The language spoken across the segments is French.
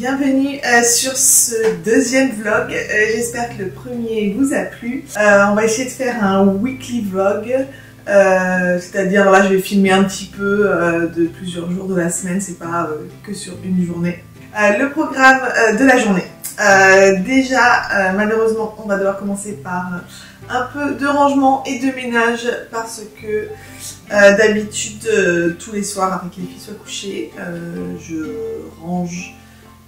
Bienvenue sur ce deuxième vlog. J'espère que le premier vous a plu. On va essayer de faire un weekly vlog. C'est-à-dire là je vais filmer un petit peu de plusieurs jours de la semaine, c'est pas que sur une journée. Le programme de la journée. Déjà malheureusement on va devoir commencer par un peu de rangement et de ménage parce que d'habitude tous les soirs après que les filles soient couchées je range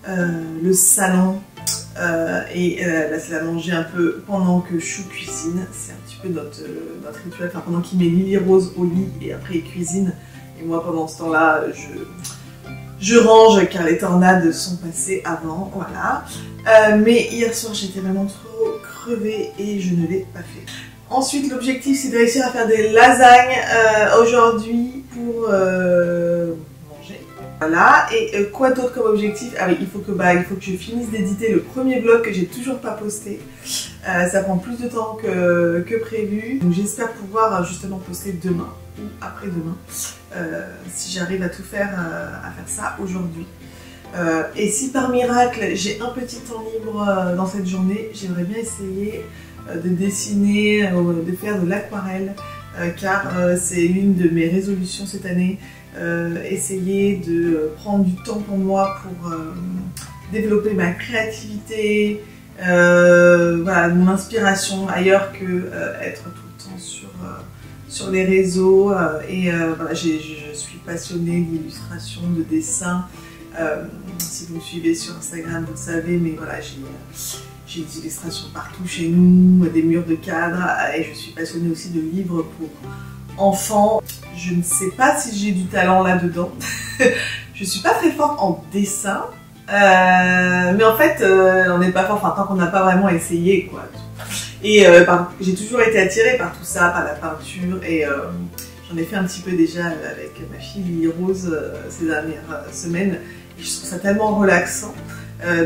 le salon et la salle à manger un peu pendant que Chou cuisine. C'est un petit peu notre rituel, enfin, pendant qu'il met Lily Rose au lit et après il cuisine. Et moi pendant ce temps-là, je range car les tornades sont passées avant, voilà. Mais hier soir j'étais vraiment trop crevée et je ne l'ai pas fait. Ensuite l'objectif c'est de réussir à faire des lasagnes aujourd'hui pour voilà, et quoi d'autre comme objectif? Ah oui, il faut que je finisse d'éditer le premier vlog que j'ai toujours pas posté. Ça prend plus de temps que prévu. Donc j'espère pouvoir justement poster demain ou après-demain. Si j'arrive à tout faire, à faire ça aujourd'hui. Et si par miracle j'ai un petit temps libre dans cette journée, j'aimerais bien essayer de dessiner, de faire de l'aquarelle. Car c'est l'une de mes résolutions cette année. Essayer de prendre du temps pour moi pour développer ma créativité, voilà, mon inspiration ailleurs que être tout le temps sur les réseaux. Voilà, je suis passionnée d'illustration, de dessin. Si vous me suivez sur Instagram, vous le savez, mais voilà, j'ai des illustrations partout chez nous, des murs de cadre, et je suis passionnée aussi de livres pour enfants. Je ne sais pas si j'ai du talent là-dedans. Je suis pas très forte en dessin, mais en fait, on n'est pas fort, enfin tant qu'on n'a pas vraiment essayé, quoi. Et j'ai toujours été attirée par tout ça, par la peinture, et j'en ai fait un petit peu déjà avec ma fille Lily Rose ces dernières semaines. Et je trouve ça tellement relaxant.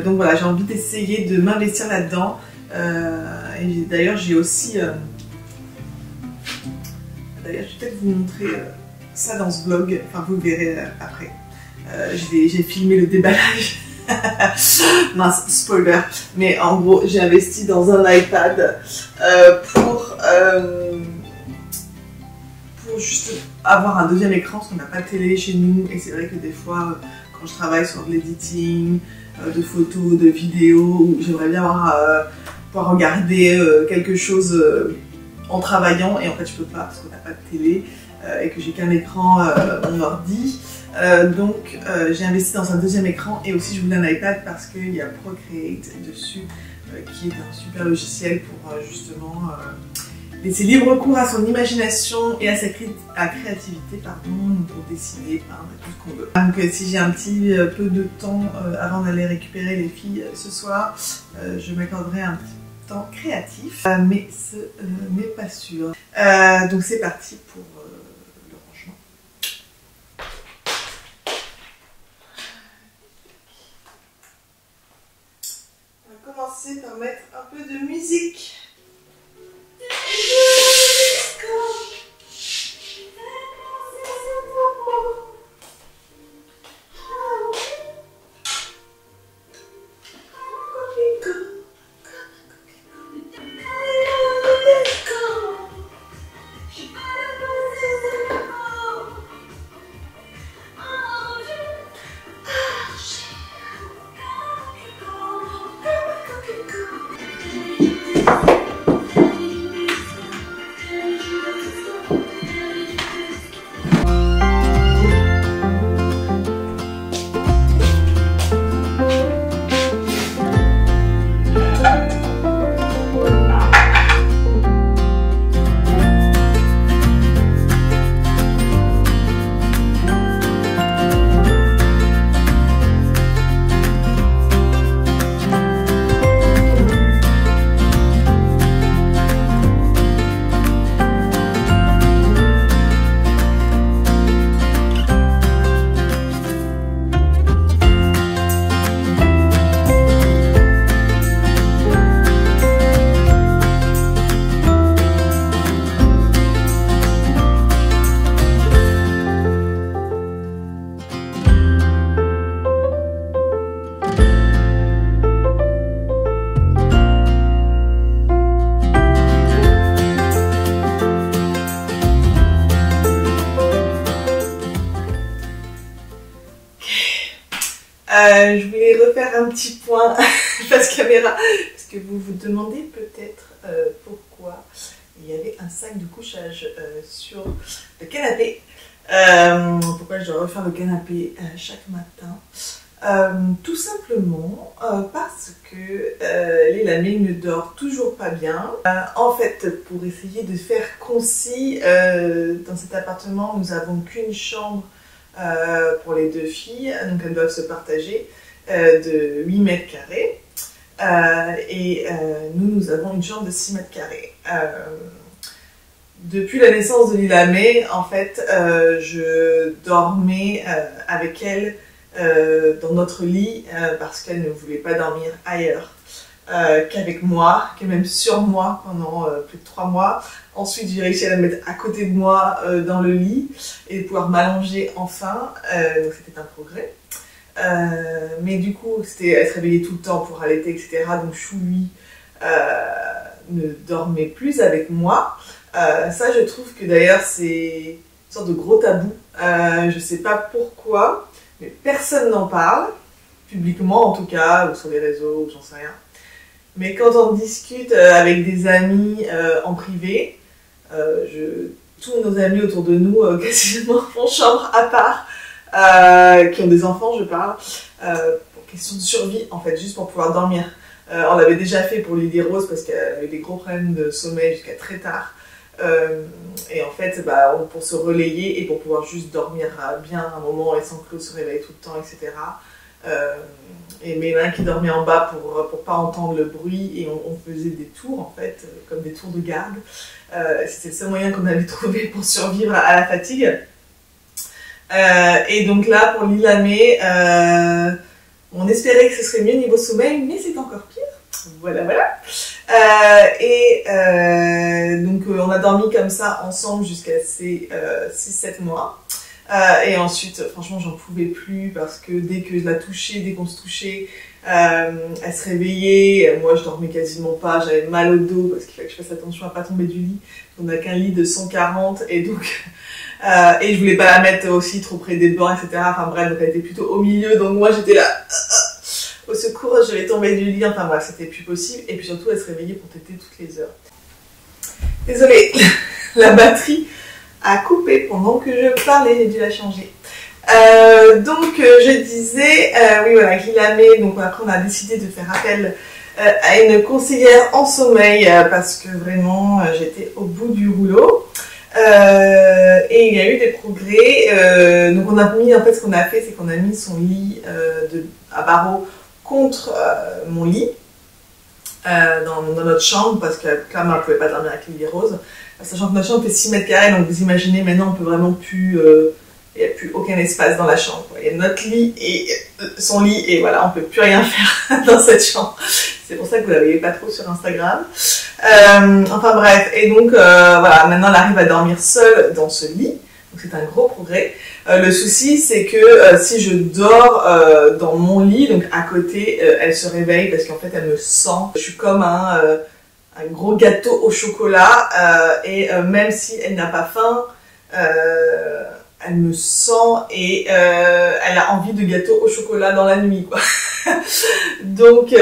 Donc voilà, j'ai envie d'essayer de m'investir là-dedans. Et d'ailleurs, j'ai aussi... D'ailleurs, je vais peut-être vous montrer ça dans ce vlog, enfin vous le verrez après. J'ai filmé le déballage. Mince, spoiler. Mais en gros, j'ai investi dans un iPad pour juste avoir un deuxième écran, parce qu'on n'a pas de télé chez nous. Et c'est vrai que des fois, quand je travaille sur de l'editing, de photos, de vidéos, j'aimerais bien pouvoir regarder quelque chose en travaillant, et en fait je peux pas parce qu'on n'a pas de télé et que j'ai qu'un écran, mon ordi. Donc j'ai investi dans un deuxième écran, et aussi je voulais un iPad parce qu'il y a Procreate dessus qui est un super logiciel pour justement laisser libre cours à son imagination et à sa créativité, pardon, pour dessiner, peindre, tout ce qu'on veut. Donc si j'ai un petit peu de temps avant d'aller récupérer les filles ce soir, je m'accorderai un petit temps créatif, mais ce n'est pas sûr. Donc c'est parti pour le rangement. On va commencer par mettre un peu de musique. un petit point face caméra, parce que vous vous demandez peut-être pourquoi il y avait un sac de couchage sur le canapé. Pourquoi je dois refaire le canapé chaque matin? Tout simplement parce que Lilamé ne dort toujours pas bien. En fait, pour essayer de faire concis, dans cet appartement, nous n'avons qu'une chambre pour les deux filles, donc elles doivent se partager de 8 mètres carrés. Nous avons une chambre de 6 mètres carrés. Depuis la naissance de Lilamé, en fait, je dormais avec elle dans notre lit parce qu'elle ne voulait pas dormir ailleurs qu'avec moi, que même sur moi pendant plus de 3 mois. Ensuite, j'ai réussi à la mettre à côté de moi dans le lit et pouvoir m'allonger enfin. Donc c'était un progrès. Mais du coup, elle se réveillait tout le temps pour allaiter, etc. Donc Chou, lui, ne dormait plus avec moi. Ça, je trouve que d'ailleurs, c'est une sorte de gros tabou. Je sais pas pourquoi, mais personne n'en parle, publiquement en tout cas, ou sur les réseaux, ou j'en sais rien. Mais quand on discute avec des amis en privé, tous nos amis autour de nous, quasiment en chambre à part, qui ont des enfants, je parle, pour question de survie, en fait, juste pour pouvoir dormir. On l'avait déjà fait pour Lily Rose parce qu'elle avait des gros problèmes de sommeil jusqu'à très tard. Et en fait, pour se relayer et pour pouvoir juste dormir bien un moment et sans que Claude se réveille tout le temps, etc. Et Mélin qui dormait en bas pour pas entendre le bruit, et on faisait des tours en fait, comme des tours de garde. C'était le seul moyen qu'on avait trouvé pour survivre à la fatigue. Et donc là, pour Lilamé, on espérait que ce serait mieux niveau sommeil, mais c'est encore pire. Voilà, voilà. Donc on a dormi comme ça ensemble jusqu'à ces 6-7 mois. Et ensuite, franchement, j'en pouvais plus parce que dès que je la touchais, dès qu'on se touchait, elle se réveillait. Moi, je dormais quasiment pas. J'avais mal au dos parce qu'il fallait que je fasse attention à pas tomber du lit. On n'a qu'un lit de 140 et donc et je voulais pas la mettre aussi trop près des bords, etc. Enfin bref, donc elle était plutôt au milieu. Donc moi, j'étais là. Au secours, je vais tomber du lit, enfin bref, c'était plus possible. Et puis surtout, elle se réveillait pour téter toutes les heures. Désolée, la batterie a coupé pendant que je parlais, j'ai dû la changer. Donc, je disais, oui voilà, Lilamé, donc après on a décidé de faire appel à une conseillère en sommeil parce que vraiment, j'étais au bout du rouleau. Et il y a eu des progrès. Donc on a mis, en fait, ce qu'on a fait, c'est qu'on a mis son lit à barreaux contre mon lit dans notre chambre parce que clairement elle ne pouvait pas dormir avec Lily Rose, sachant que notre chambre fait 6 mètres carrés, donc vous imaginez maintenant on peut vraiment plus, il n'y a plus aucun espace dans la chambre. Il y a notre lit et son lit et voilà, on ne peut plus rien faire dans cette chambre. C'est pour ça que vous ne la voyez pas trop sur Instagram. Enfin bref, et donc voilà, maintenant elle arrive à dormir seule dans ce lit. Donc c'est un gros progrès. Le souci, c'est que si je dors dans mon lit, donc à côté, elle se réveille parce qu'en fait, elle me sent. Je suis comme un gros gâteau au chocolat et même si elle n'a pas faim, elle me sent et elle a envie de gâteau au chocolat dans la nuit, quoi. Donc,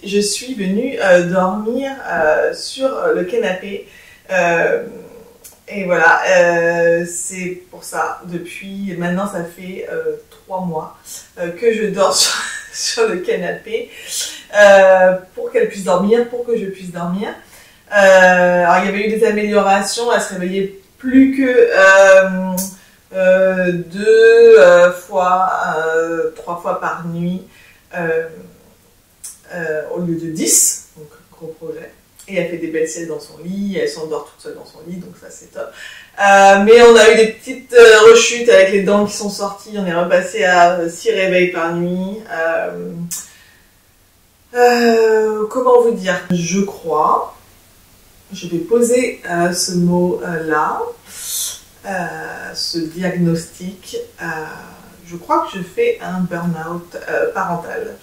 je suis venue dormir sur le canapé. Et voilà, c'est pour ça, depuis maintenant ça fait 3 mois que je dors sur le canapé pour qu'elle puisse dormir, pour que je puisse dormir. Alors il y avait eu des améliorations, elle se réveillait plus que 2 fois, 3 fois par nuit au lieu de 10, donc gros projet. Et elle fait des belles siestes dans son lit, elle s'endort toute seule dans son lit, donc ça c'est top. Mais on a eu des petites rechutes avec les dents qui sont sorties, on est repassé à 6 réveils par nuit. Comment vous dire? Je crois, je vais poser ce mot-là, ce diagnostic. Je crois que je fais un burn-out parental.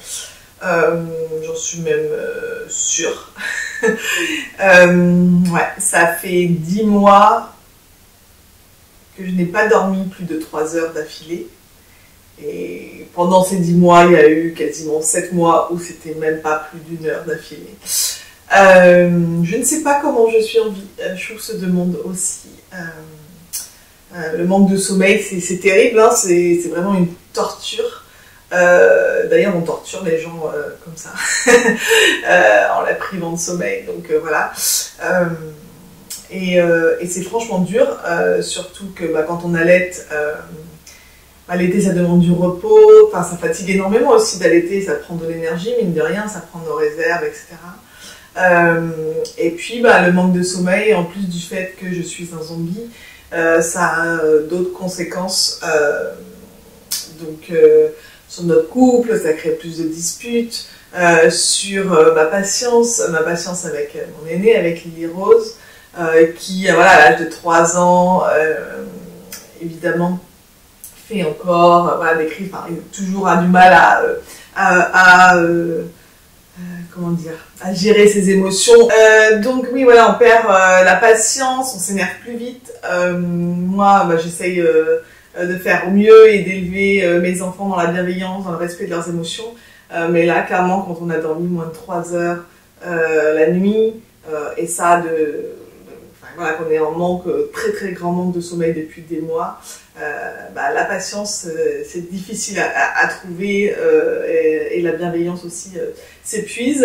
J'en suis même sûre. Ouais, ça fait 10 mois que je n'ai pas dormi plus de 3 heures d'affilée. Et pendant ces 10 mois, il y a eu quasiment 7 mois où c'était même pas plus d'1 heure d'affilée. Je ne sais pas comment je suis en vie, je trouve ce demande aussi. Le manque de sommeil, c'est terrible, hein, c'est vraiment une torture. D'ailleurs, on torture les gens comme ça, en la privant de sommeil, donc voilà. Et c'est franchement dur, surtout que quand on allaite, l'été ça demande du repos, enfin ça fatigue énormément aussi d'allaiter, ça prend de l'énergie, mine de rien, ça prend nos réserves, etc. Et puis le manque de sommeil, en plus du fait que je suis un zombie, ça a d'autres conséquences sur notre couple, ça crée plus de disputes, sur ma patience avec mon aîné, avec Lily Rose, qui à l'âge de 3 ans, évidemment, fait encore des cris, toujours a du mal comment dire, à gérer ses émotions. Donc oui, voilà, on perd la patience, on s'énerve plus vite. Moi, j'essaye de faire au mieux et d'élever mes enfants dans la bienveillance, dans le respect de leurs émotions. Mais là, clairement, quand on a dormi moins de 3 heures la nuit, et ça, qu'on est en manque, très très grand manque de sommeil depuis des mois, la patience, c'est difficile à trouver, et la bienveillance aussi s'épuise.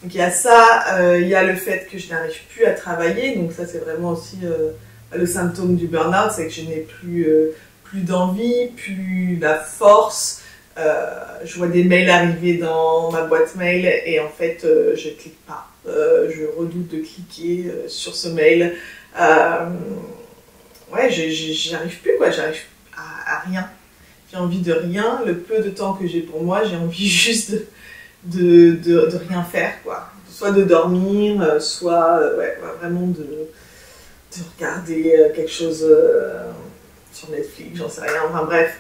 Donc il y a ça, il y a le fait que je n'arrive plus à travailler, donc ça c'est vraiment aussi le symptôme du burn-out, c'est que je n'ai plus d'envie, plus la force. Je vois des mails arriver dans ma boîte mail et en fait je clique pas. Je redoute de cliquer sur ce mail. Ouais, j'y arrive plus, quoi. J'arrive à rien. J'ai envie de rien. Le peu de temps que j'ai pour moi, j'ai envie juste de rien faire, quoi. Soit de dormir, soit vraiment de regarder quelque chose sur Netflix, j'en sais rien. Enfin bref.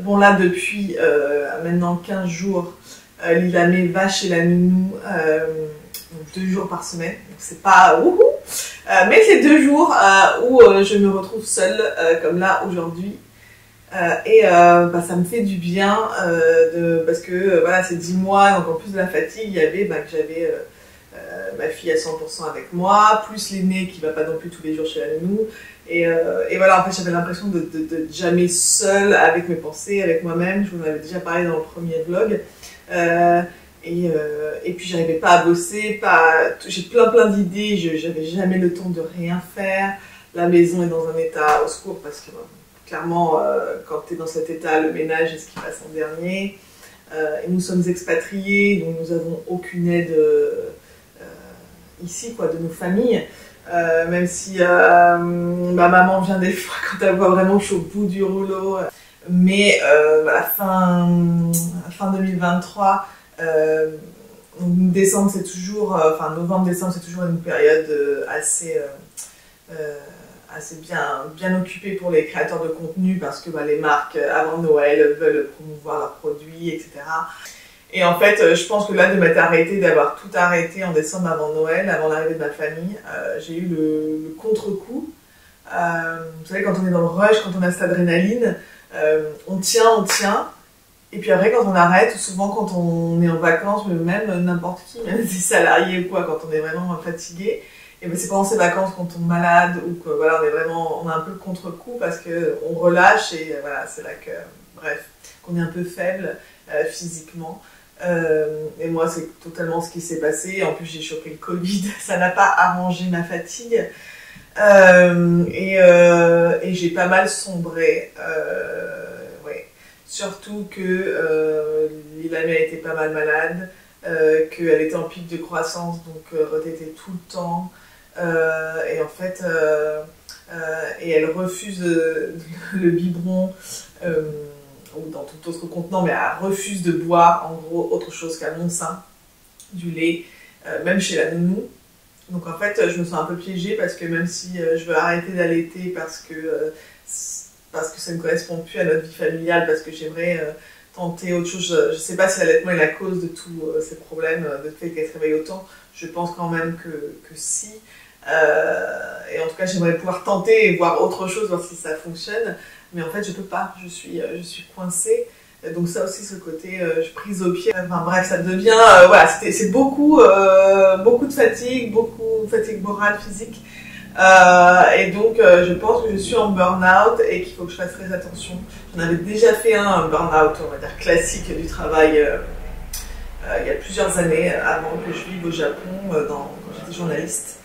Bon là, depuis maintenant 15 jours, Lilamé va chez la nounou 2 jours par semaine, donc c'est pas wouhou, mais c'est 2 jours où je me retrouve seule, comme là aujourd'hui, et ça me fait du bien, parce que voilà, c'est 10 mois, donc en plus de la fatigue, il y avait que j'avais ma fille à 100% avec moi, plus l'aîné qui va pas non plus tous les jours chez la nounou, et voilà, en fait j'avais l'impression de jamais seule avec mes pensées, avec moi-même. Je vous en avais déjà parlé dans le premier vlog. Et puis j'arrivais pas à bosser, j'ai plein d'idées, j'avais jamais le temps de rien faire. La maison est dans un état au secours parce que clairement quand tu es dans cet état, le ménage est ce qui passe en dernier. Et nous sommes expatriés, donc nous n'avons aucune aide ici, quoi, de nos familles. Même si ma maman vient des fois quand elle voit vraiment que je suis au bout du rouleau. Mais fin 2023, décembre c'est toujours, novembre-décembre c'est toujours une période assez bien occupée pour les créateurs de contenu parce que les marques avant Noël veulent promouvoir leurs produits, etc. Et en fait, je pense que là, de m'être arrêtée, d'avoir tout arrêté en décembre avant Noël, avant l'arrivée de ma famille, j'ai eu le contre-coup. Vous savez, quand on est dans le rush, quand on a cette adrénaline, on tient, et puis après, quand on arrête, souvent quand on est en vacances, mais même n'importe qui, même des salariés ou quoi, quand on est vraiment fatigué, et c'est pendant ces vacances qu'on tombe malade, ou que voilà, on a un peu le contre-coup parce qu'on relâche, et voilà, c'est là que, bref, qu'on est un peu faible physiquement. Et moi, c'est totalement ce qui s'est passé. En plus, j'ai chopé le Covid, ça n'a pas arrangé ma fatigue. Et j'ai pas mal sombré. Surtout que Lilamé était pas mal malade, qu'elle était en pic de croissance, donc retétée tout le temps. Et en fait, et elle refuse le biberon. Ou dans tout autre contenant, mais elle refuse de boire en gros autre chose qu'un non sein, du lait, même chez la nounou. Donc en fait, je me sens un peu piégée parce que même si je veux arrêter d'allaiter parce que ça ne correspond plus à notre vie familiale, parce que j'aimerais tenter autre chose, je ne sais pas si l'allaitement est la cause de tous ces problèmes, de fait qu'elle se réveille autant, je pense quand même que si. Et en tout cas, j'aimerais pouvoir tenter et voir autre chose, voir si ça fonctionne. Mais en fait, je peux pas, je suis coincée. Donc ça aussi, ce côté je prise au pied. Enfin bref, ça devient, voilà, c'est beaucoup de fatigue, beaucoup de fatigue morale, physique. Et donc je pense que je suis en burn-out et qu'il faut que je fasse très attention. J'en avais déjà fait un burn-out, on va dire classique du travail il y a plusieurs années avant que je vive au Japon quand j'étais journaliste.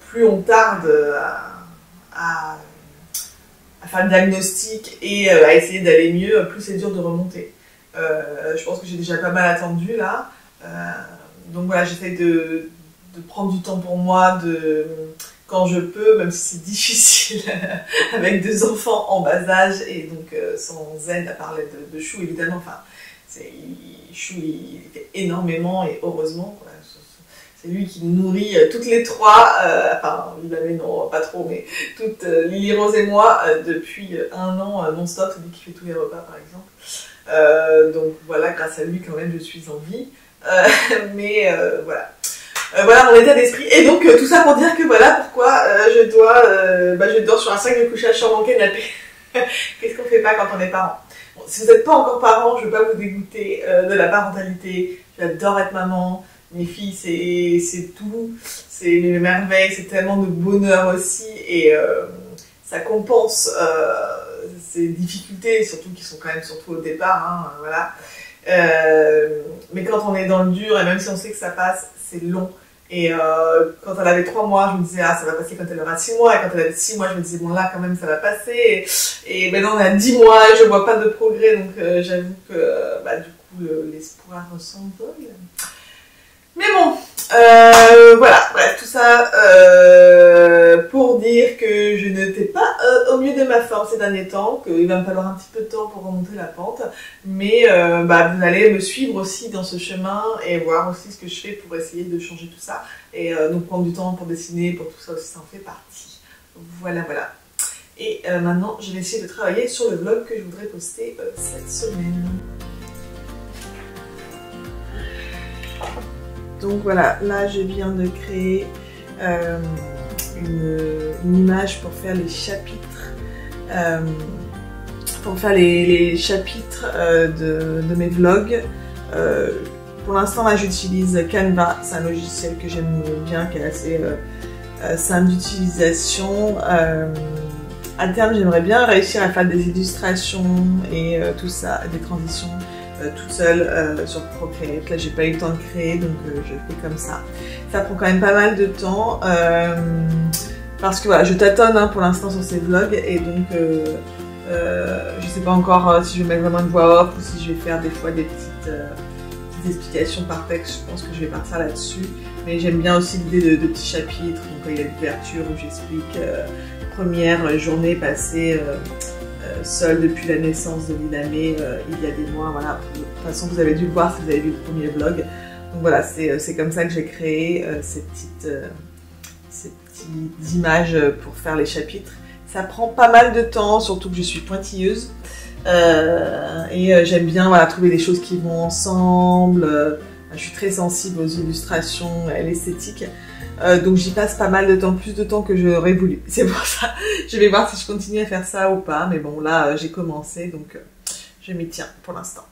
Plus on tarde à faire le diagnostic et à essayer d'aller mieux, plus c'est dur de remonter. Je pense que j'ai déjà pas mal attendu là. Donc voilà, j'essaie de prendre du temps pour moi, quand je peux, même si c'est difficile avec 2 enfants en bas âge et donc sans aide à parler de Chou évidemment. Enfin, Chou il fait énormément et heureusement quoi. C'est lui qui nous nourrit toutes les 3, enfin Lily non pas trop, mais toutes Lily Rose et moi depuis 1 an non-stop, c'est lui qui fait tous les repas par exemple. Donc voilà, grâce à lui quand même je suis en vie. Voilà. Voilà mon état d'esprit. Et donc tout ça pour dire que voilà pourquoi je dors sur un sac de couchage sur mon canapé. Qu'est-ce qu'on fait pas quand on est parent? Bon, si vous n'êtes pas encore parent, je ne veux pas vous dégoûter de la parentalité. J'adore être maman. Mes filles, c'est tout, c'est mes merveilles, c'est tellement de bonheur aussi et ça compense ces difficultés, surtout qui sont quand même surtout au départ, hein, voilà. Mais quand on est dans le dur et même si on sait que ça passe, c'est long. Et quand elle avait 3 mois, je me disais ah ça va passer quand elle aura 6 mois et quand elle avait 6 mois, je me disais bon là quand même ça va passer. Et maintenant on a 10 mois et je vois pas de progrès donc j'avoue que du coup l'espoir s'envole. Mais bon, voilà, bref, tout ça pour dire que je n'étais pas au mieux de ma forme ces derniers temps, qu'il va me falloir un petit peu de temps pour remonter la pente, mais vous allez me suivre aussi dans ce chemin et voir aussi ce que je fais pour essayer de changer tout ça, et donc prendre du temps pour dessiner, pour tout ça aussi, ça en fait partie. Voilà, voilà. Et maintenant, je vais essayer de travailler sur le vlog que je voudrais poster cette semaine. Donc voilà, là je viens de créer une image pour faire les chapitres, de mes vlogs. Pour l'instant là j'utilise Canva, c'est un logiciel que j'aime bien, qui est assez simple d'utilisation. À terme j'aimerais bien réussir à faire des illustrations et tout ça, des transitions. Toute seule sur Procreate. Là j'ai pas eu le temps de créer donc je fais comme ça. Ça prend quand même pas mal de temps parce que voilà, je tâtonne pour l'instant sur ces vlogs et donc je sais pas encore si je vais mettre vraiment une voix off ou si je vais faire des fois des petites explications par texte. Je pense que je vais partir là-dessus, mais j'aime bien aussi l'idée de petits chapitres. Donc il y a l'ouverture où j'explique première journée passée seule depuis la naissance de Linamé il y a des mois, voilà. De toute façon vous avez dû le voir si vous avez vu le premier vlog. Donc voilà, c'est comme ça que j'ai créé ces petites images pour faire les chapitres. Ça prend pas mal de temps, surtout que je suis pointilleuse et j'aime bien voilà, trouver des choses qui vont ensemble. Je suis très sensible aux illustrations et à l'esthétique. Donc j'y passe pas mal de temps, plus de temps que j'aurais voulu. C'est pour ça, je vais voir si je continue à faire ça ou pas. Mais bon, là j'ai commencé, donc je m'y tiens pour l'instant.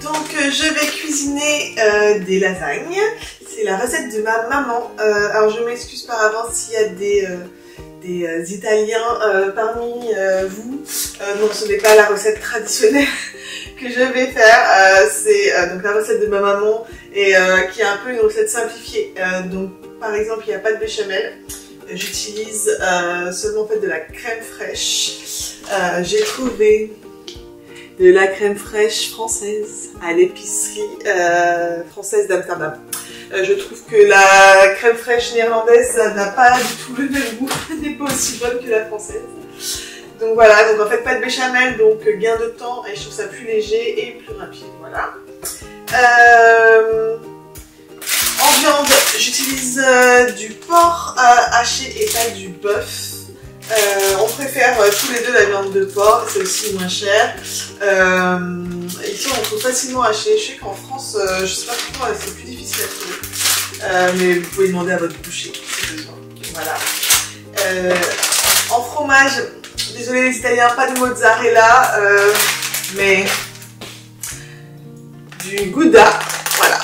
Donc je vais cuisiner des lasagnes. C'est la recette de ma maman. Alors je m'excuse par avance s'il y a des Italiens parmi vous. Non, ce n'est pas la recette traditionnelle que je vais faire. C'est donc la recette de ma maman et qui est un peu une recette simplifiée. Donc par exemple, il n'y a pas de béchamel. J'utilise seulement en fait de la crème fraîche. J'ai trouvé de la crème fraîche française à l'épicerie française d'Amsterdam. Je trouve que la crème fraîche néerlandaise n'a pas du tout le même goût, n'est pas aussi bonne que la française. Donc voilà, donc en fait pas de béchamel, donc gain de temps et je trouve ça plus léger et plus rapide, voilà. En viande, j'utilise du porc haché et pas du bœuf. On préfère tous les deux la viande de porc, c'est aussi moins cher. Ici on trouve facilement haché. Je sais qu'en France, je sais pas pourquoi c'est plus difficile à trouver. Mais vous pouvez demander à votre boucher si besoin. Voilà. En fromage, désolé les Italiens, pas de mozzarella, mais du Gouda. Voilà,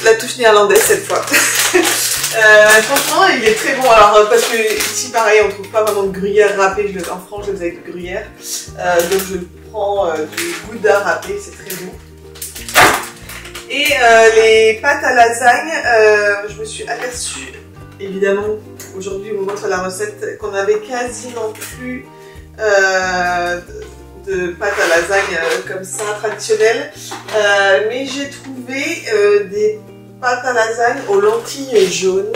la touche néerlandaise cette fois. Franchement, il est très bon. Alors, parce que ici, pareil, on trouve pas vraiment de gruyère râpée. En France, je le faisais avec du gruyère. Donc, je prends du Gouda râpé, c'est très bon. Et les pâtes à lasagne, je me suis aperçue, évidemment, aujourd'hui, au moment de la recette, qu'on avait quasiment plus de pâtes à lasagne comme ça, traditionnelles. Mais j'ai trouvé des pâte à lasagne aux lentilles jaunes.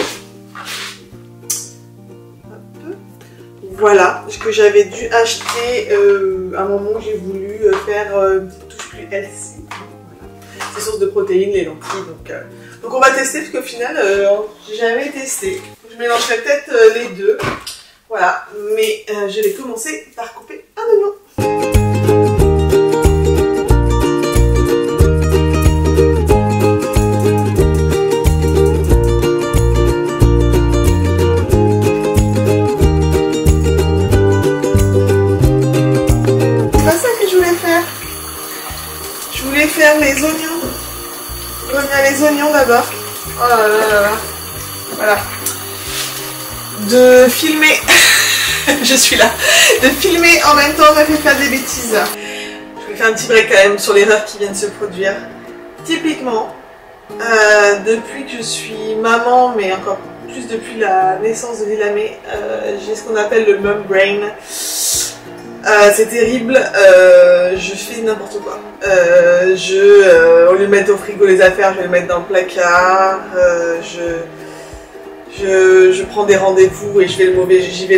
Voilà, ce que j'avais dû acheter à un moment où j'ai voulu faire une petite touche plus healthy. Voilà. C'est source de protéines, les lentilles. Donc on va tester parce qu'au final, j'ai jamais testé. Je mélangerai peut-être les deux. Voilà, mais je vais commencer par couper un oignon. Faire les oignons. Les oignons d'abord. Oh là là là là. Voilà. De filmer. Je suis là. De filmer en même temps, ça fait faire des bêtises. Je vais faire un petit break quand même sur l'erreur qui vient de se produire. Typiquement, depuis que je suis maman, mais encore plus depuis la naissance de Lilamé, j'ai ce qu'on appelle le mum brain. C'est terrible, je fais n'importe quoi. Au lieu de mettre au frigo les affaires, je vais les mettre dans le placard. Je prends des rendez-vous et j'y vais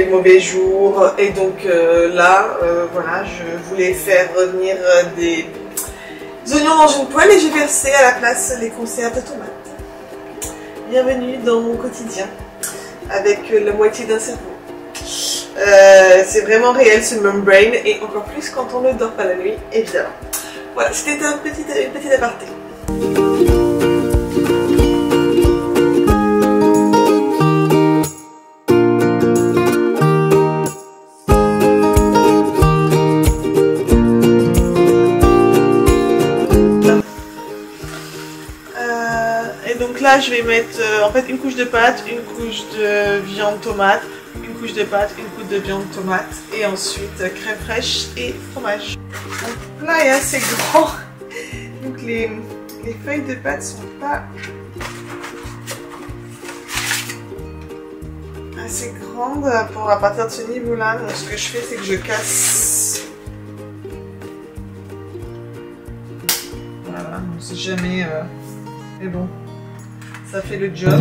le mauvais jour. Et donc là, voilà, je voulais faire revenir des oignons dans une poêle et j'ai versé à la place les conserves de tomates. Bienvenue dans mon quotidien avec la moitié d'un cerveau. C'est vraiment réel ce mum brain et encore plus quand on ne dort pas la nuit, évidemment. Voilà, c'était un petit aparté. Et donc là, je vais mettre en fait une couche de pâte, une couche de viande tomate, une couche de pâte, une couche de viande tomate et ensuite crème fraîche et fromage. Le plat est assez grand, donc les feuilles de pâte sont pas assez grandes pour à partir de ce niveau-là. Donc ce que je fais, c'est que je casse. Voilà, on sait jamais, mais bon, ça fait le job.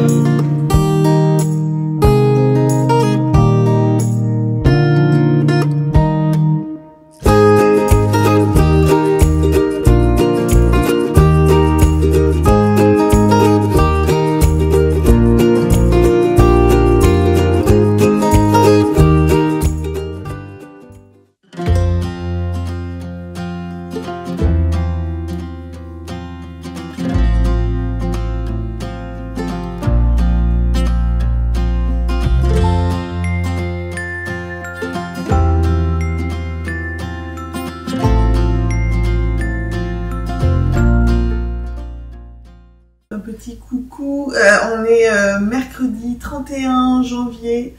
Petit coucou, on est mercredi 31 janvier.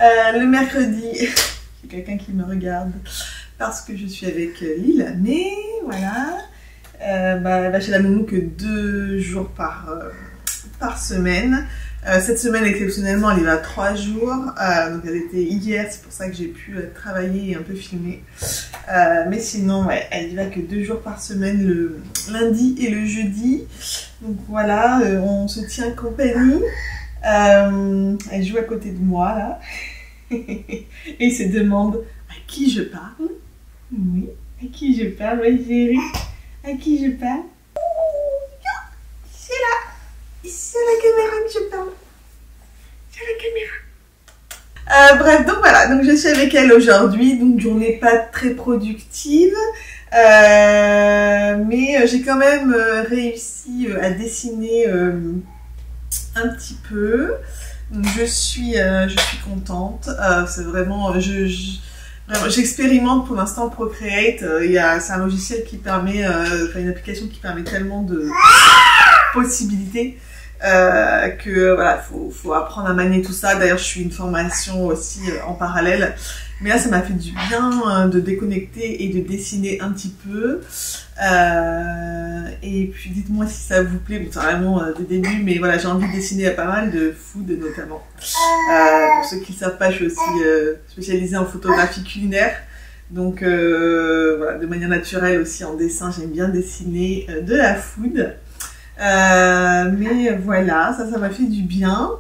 Le mercredi, il y a quelqu'un qui me regarde parce que je suis avec Lilamé, voilà. Elle va chez la nounou que 2 jours par semaine. Cette semaine, exceptionnellement, elle y va 3 jours. Donc elle était hier, c'est pour ça que j'ai pu travailler et un peu filmer. Mais sinon, ouais, elle y va que 2 jours par semaine, le lundi et le jeudi. Donc voilà, on se tient compagnie. Elle joue à côté de moi, là. Et il se demande à qui je parle. Oui, à qui je parle, ma chérie. À qui je parle. C'est là. C'est à la caméra que je parle. C'est à Bref, donc voilà, donc je suis avec elle aujourd'hui, donc journée pas très productive, mais j'ai quand même réussi à dessiner un petit peu. Donc je suis contente. C'est vraiment, j'expérimente pour l'instant Procreate. C'est un logiciel qui permet, une application qui permet tellement de possibilités. Que voilà, faut apprendre à manier tout ça. D'ailleurs, je suis une formation aussi en parallèle. Mais là, ça m'a fait du bien de déconnecter et de dessiner un petit peu. Et puis, dites-moi si ça vous plaît. Bon, c'est vraiment des débuts, mais voilà, j'ai envie de dessiner pas mal de food notamment. Pour ceux qui ne savent pas, je suis aussi spécialisée en photographie culinaire. Donc, voilà, de manière naturelle aussi en dessin, j'aime bien dessiner de la food. Mais voilà, ça m'a fait du bien.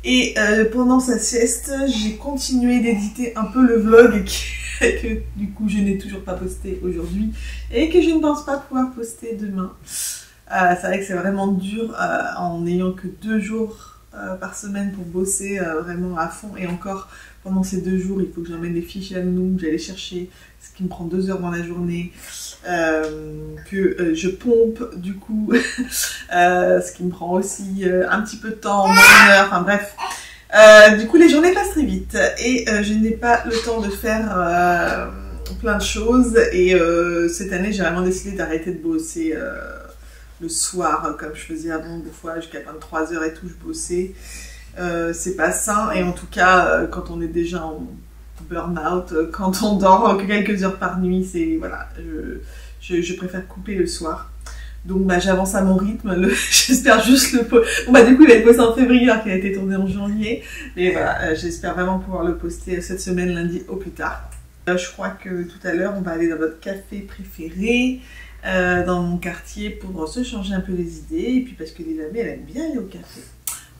Et pendant sa sieste, j'ai continué d'éditer un peu le vlog que du coup je n'ai toujours pas posté aujourd'hui et que je ne pense pas pouvoir poster demain. C'est vrai que c'est vraiment dur en n'ayant que 2 jours par semaine pour bosser vraiment à fond. Et encore, pendant ces 2 jours, il faut que j'emmène les filles chez la nounou, que j'aille chercher, ce qui me prend 2 heures dans la journée. Que je pompe du coup, ce qui me prend aussi un petit peu de temps, moins d'une heure, enfin bref. Du coup les journées passent très vite et je n'ai pas le temps de faire plein de choses et cette année j'ai vraiment décidé d'arrêter de bosser le soir comme je faisais avant, des fois jusqu'à 23 h et tout je bossais. C'est pas sain et en tout cas quand on est déjà en burn-out, quand on dort que quelques heures par nuit, c'est voilà, je préfère couper le soir. Donc bah, j'avance à mon rythme, j'espère juste le bon bah du coup il va être posté en février alors qu'il a été tourné en janvier, mais voilà, j'espère vraiment pouvoir le poster cette semaine lundi au plus tard. Je crois que tout à l'heure on va aller dans notre café préféré dans mon quartier pour se changer un peu les idées et puis parce que les amis elle aime bien aller au café,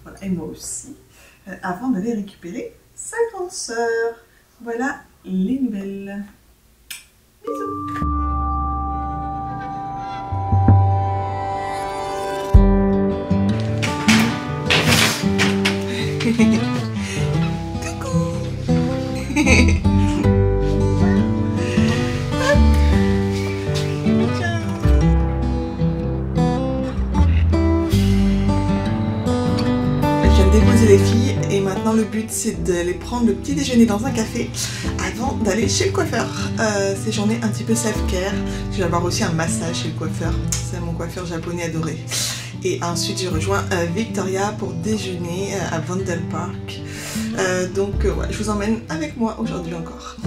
voilà, et moi aussi, avant d'aller récupérer sa grande sœur. Voilà les nouvelles. Bisous. Coucou. Je viens de déposer les filles et maintenant le but c'est d'aller prendre le petit déjeuner dans un café avant d'aller chez le coiffeur. Ces journées un petit peu self-care. Je vais avoir aussi un massage chez le coiffeur. C'est mon coiffeur japonais adoré. Et ensuite je rejoins Victoria pour déjeuner à Vondel Park. Donc ouais, je vous emmène avec moi aujourd'hui encore.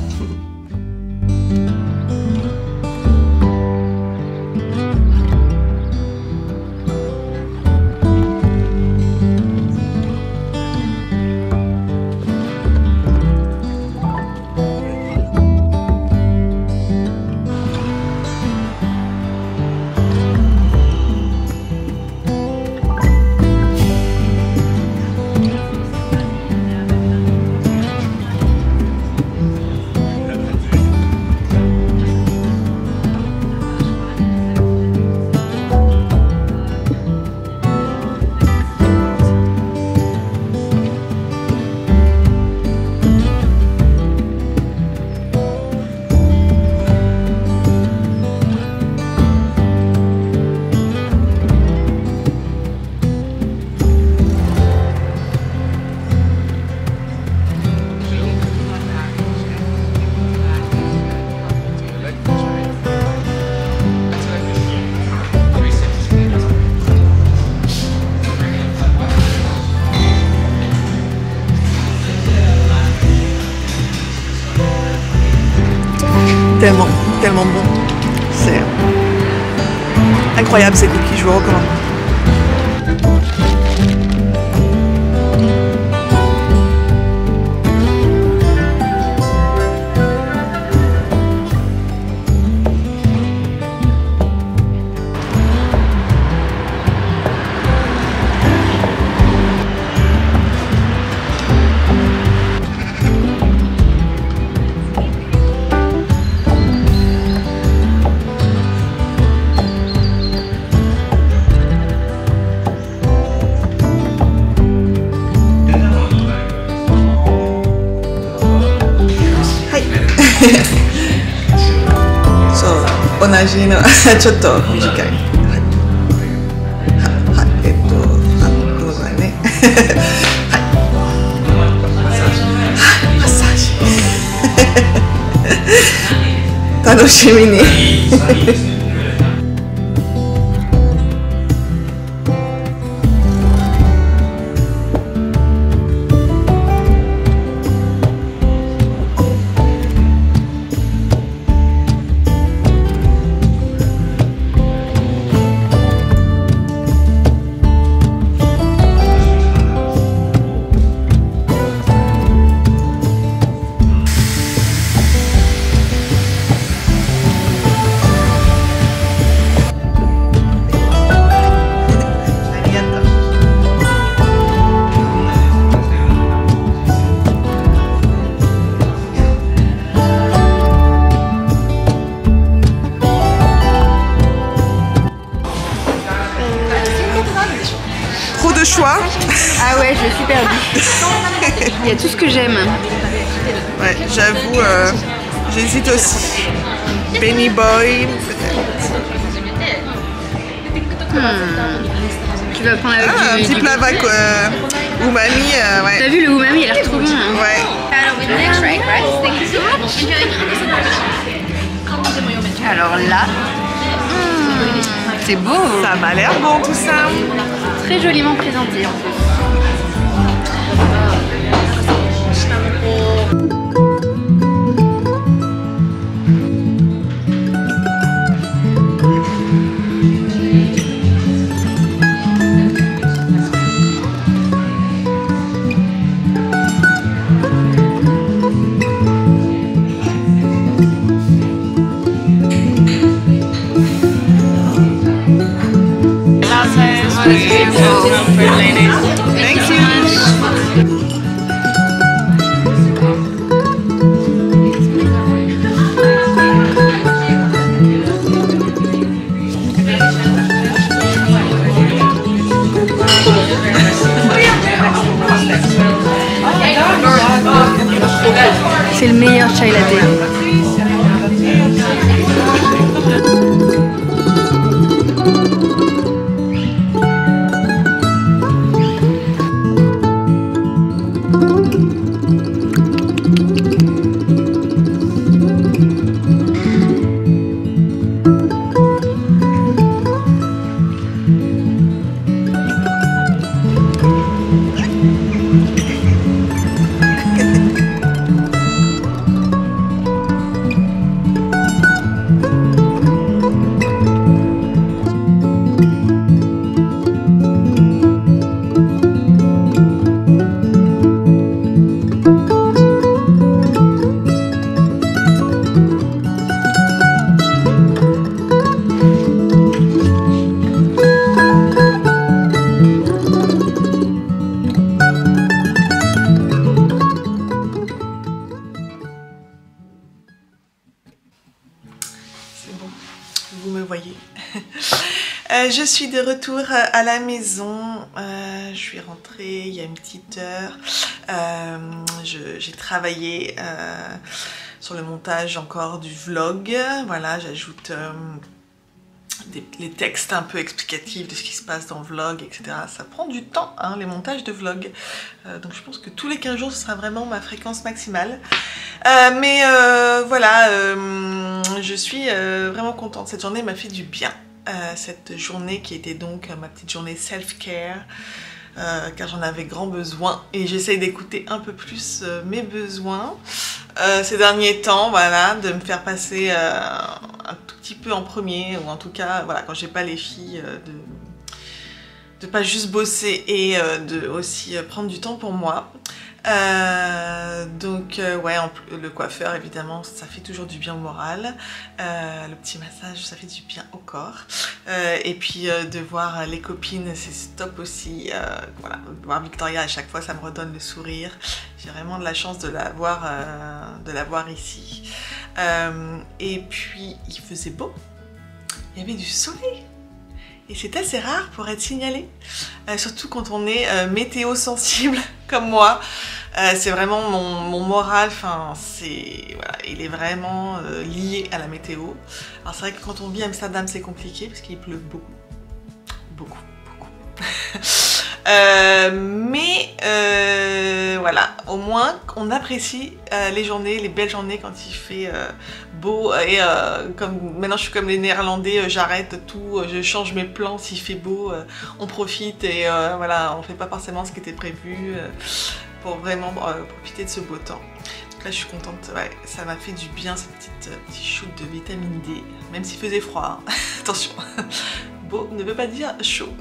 Tellement bon. C'est incroyable ces cookies, je vous recommande. ジのちょっと短い。ごめんなさいね。マッサージ。楽しみに。Trop de choix. Ah ouais, je suis perdue. Il y a tout ce que j'aime. Ouais, j'avoue, j'hésite aussi. Benny Boy, peut-être. Tu vas prendre avec un petit plat avec umami, ouais. T'as vu le umami, il a l'air trop bon. Hein. Ouais. Alors là, c'est beau. Ça m'a l'air bon tout ça. Très joliment présenté en plus. Thank you. C'est le meilleur chai latte. Vous me voyez. Je suis de retour à la maison. Je suis rentrée il y a une petite heure. J'ai travaillé sur le montage encore du vlog. Voilà, j'ajoute les textes un peu explicatifs de ce qui se passe dans le vlog, etc. Ça prend du temps, hein, les montages de vlog. Donc je pense que tous les 15 jours, ce sera vraiment ma fréquence maximale. Mais voilà, je suis vraiment contente. Cette journée m'a fait du bien. Cette journée qui était donc ma petite journée self-care. Car j'en avais grand besoin et j'essaye d'écouter un peu plus mes besoins ces derniers temps, voilà, de me faire passer un tout petit peu en premier, ou en tout cas, voilà, quand j'ai pas les filles, de pas juste bosser et de aussi prendre du temps pour moi. Donc ouais, le coiffeur évidemment ça fait toujours du bien au moral, le petit massage ça fait du bien au corps, et puis de voir les copines c'est top aussi, voilà, voir Victoria à chaque fois ça me redonne le sourire, j'ai vraiment de la chance de la voir ici, et puis il faisait beau, il y avait du soleil. Et c'est assez rare pour être signalé, surtout quand on est météo sensible comme moi. C'est vraiment mon moral, enfin, voilà, il est vraiment lié à la météo. Alors c'est vrai que quand on vit à Amsterdam, c'est compliqué parce qu'il pleut beaucoup. Beaucoup. Mais voilà, au moins on apprécie les journées, les belles journées quand il fait beau. Et comme maintenant je suis comme les Néerlandais, j'arrête tout, je change mes plans s'il fait beau, on profite et voilà, on fait pas forcément ce qui était prévu pour vraiment profiter de ce beau temps. Donc là je suis contente, ouais, ça m'a fait du bien cette petite shoot de vitamine D, même s'il faisait froid, hein. Attention. Beau ne veut pas dire chaud.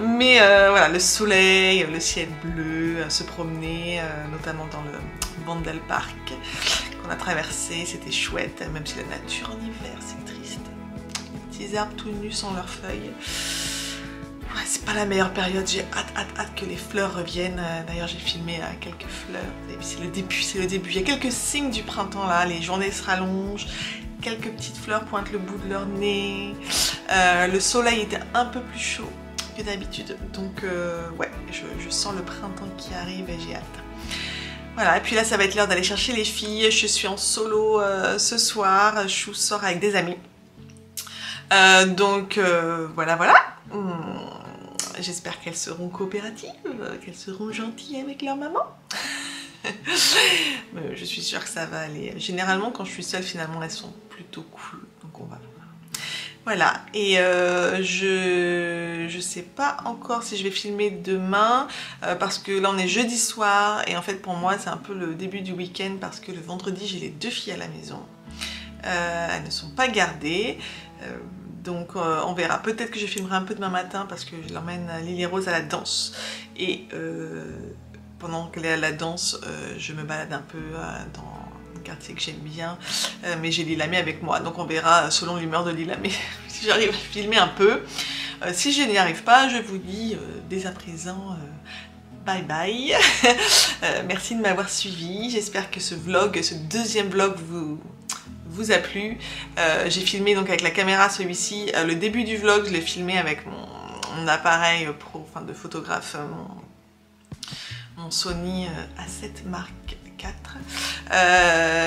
Mais voilà, le soleil, le ciel bleu, se promener, notamment dans le Vondelpark qu'on a traversé, c'était chouette, même si la nature en hiver, c'est triste. Les petits arbres tout nus sans leurs feuilles. Ouais, c'est pas la meilleure période, j'ai hâte que les fleurs reviennent. D'ailleurs j'ai filmé quelques fleurs, c'est le début, il y a quelques signes du printemps là, les journées se rallongent. Quelques petites fleurs pointent le bout de leur nez. Le soleil était un peu plus chaud que d'habitude. Donc ouais, je sens le printemps qui arrive et j'ai hâte. Voilà, et puis là ça va être l'heure d'aller chercher les filles. Je suis en solo ce soir. Je sors avec des amis. Donc voilà. J'espère qu'elles seront coopératives, qu'elles seront gentilles avec leur maman. Je suis sûre que ça va aller. Généralement quand je suis seule finalement elles sont plutôt cool, donc on va voir. Voilà, et je sais pas encore si je vais filmer demain parce que là on est jeudi soir et en fait pour moi c'est un peu le début du week-end parce que le vendredi j'ai les 2 filles à la maison. Elles ne sont pas gardées. Donc on verra, peut-être que je filmerai un peu demain matin parce que je l'emmène Lily Rose à la danse et pendant qu'elle est à la danse, je me balade un peu dans un quartier que j'aime bien, mais j'ai Lilamé avec moi, donc on verra selon l'humeur de Lilamé si j'arrive à filmer un peu. Si je n'y arrive pas, je vous dis dès à présent bye bye. Merci de m'avoir suivi, j'espère que ce vlog, ce deuxième vlog vous a plu. J'ai filmé donc avec la caméra celui-ci, le début du vlog je l'ai filmé avec mon appareil pro, enfin de photographe, mon Sony A7 Mark IV,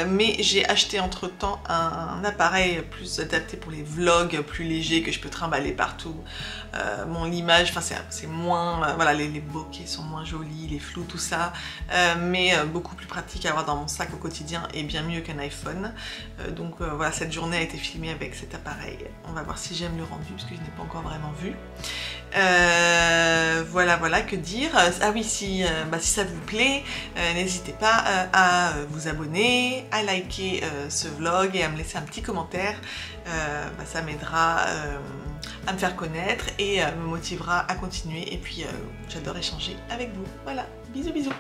mais j'ai acheté entre temps un appareil plus adapté pour les vlogs, plus léger, que je peux trimballer partout. L'image, enfin c'est moins, voilà, les bokeh sont moins jolis, les flous, tout ça, mais beaucoup plus pratique à avoir dans mon sac au quotidien et bien mieux qu'un iPhone. Donc voilà, cette journée a été filmée avec cet appareil. On va voir si j'aime le rendu parce que je n'ai pas encore vraiment vu. Voilà, que dire. Ah oui, si ça vous plaît, n'hésitez pas à vous abonner, à liker ce vlog et à me laisser un petit commentaire. Ça m'aidera à me faire connaître et me motivera à continuer. Et puis j'adore échanger avec vous. Voilà, bisous bisous.